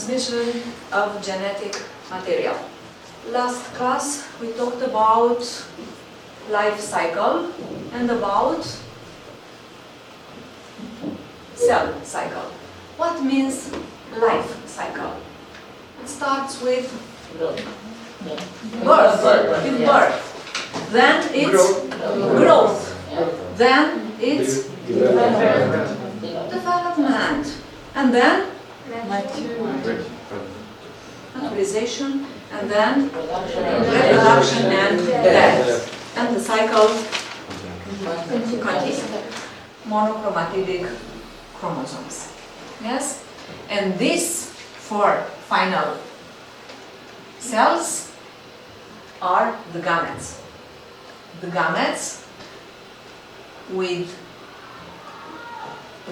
transmission of genetic material. Last class we talked about life cycle and about cell cycle. What means life cycle? It starts with birth. Then it's growth. Then it's development. And then maturization. And then reproduction and death. And the cycle continues. Monochromatidic chromosomes. Yes? And these four final cells are the gametes. The gametes with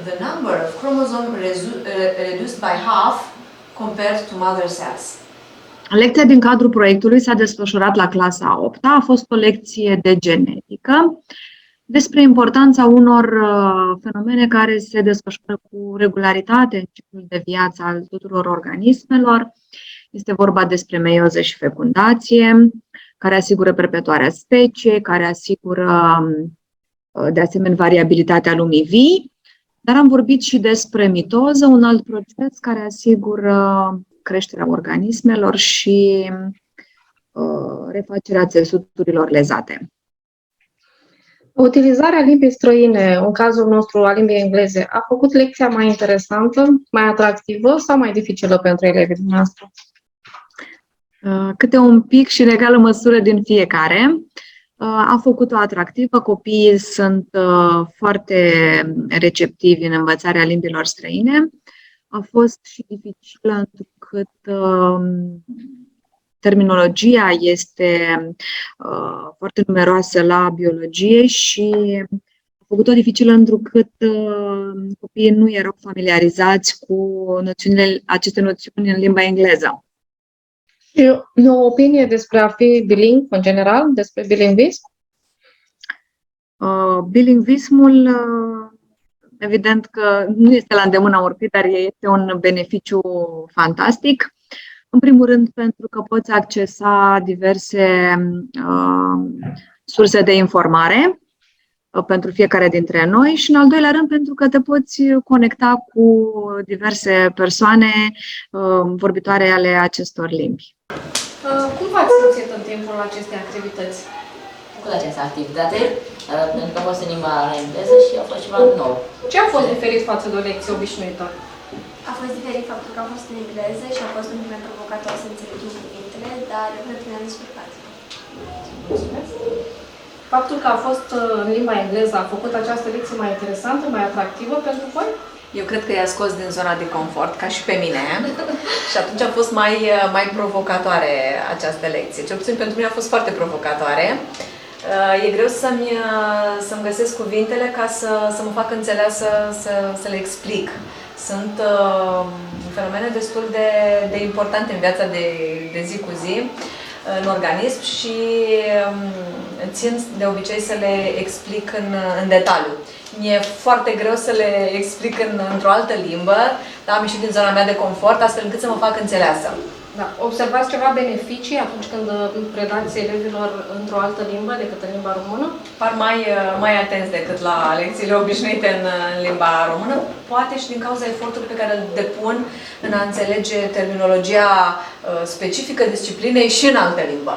the number of chromosomes reduced by half compared to mother cells. Lecția din cadrul proiectului s-a desfășurat la clasa a 8-a, a fost o lecție de genetică despre importanța unor fenomene care se desfășoară cu regularitate în ciclul de viață al tuturor organismelor. Este vorba despre meioză și fecundație, care asigură perpetuarea speciei, care asigură de asemenea variabilitatea lumii vii, dar am vorbit și despre mitoză, un alt proces care asigură creșterea organismelor și refacerea țesuturilor lezate. Utilizarea limbii străine, în cazul nostru a limbii engleze, a făcut lecția mai interesantă, mai atractivă sau mai dificilă pentru elevii dumneavoastră? Câte un pic și în egală măsură din fiecare. A făcut-o atractivă, copiii sunt foarte receptivi în învățarea limbilor străine. A fost și dificilă întrucât terminologia este foarte numeroasă la biologie și a făcut-o dificilă întrucât copiii nu erau familiarizați cu aceste noțiuni în limba engleză. Și o opinie despre a fi bilingv în general, despre bilingvism? Bilingvismul, evident că nu este la îndemâna oricui, dar este un beneficiu fantastic. În primul rând pentru că poți accesa diverse surse de informare pentru fiecare dintre noi și în al doilea rând pentru că te poți conecta cu diverse persoane vorbitoare ale acestor limbi. Cum v-ați simțit în timpul acestei activități? Cu această activitate, pentru că a fost în limba engleză și a fost ceva nou. Ce a fost diferit față de o lecție obișnuită? A fost diferit faptul că a fost în engleză și a fost un pic mai provocator să înțelegem cuvintele, dar cred că ne-am descurcat. Faptul că a fost în limba engleză a făcut această lecție mai interesantă, mai atractivă pentru voi? Eu cred că i-a scos din zona de confort, ca și pe mine, și atunci a fost mai provocatoare această lecție. Cel puțin pentru mine a fost foarte provocatoare. E greu să-mi găsesc cuvintele ca să mă fac înțeleasă, să le explic. Sunt fenomene destul de importante în viața de zi cu zi, în organism și țin de obicei să le explic în detaliu. Mi-e foarte greu să le explic într-o altă limbă, dar am ieșit din zona mea de confort, astfel încât să mă fac înțeleasă. Da. Observați ceva beneficii atunci când predați elevilor într-o altă limbă decât în limba română? Par mai atenți decât la lecțiile obișnuite în limba română, poate și din cauza efortului pe care îl depun în a înțelege terminologia specifică disciplinei și în altă limbă.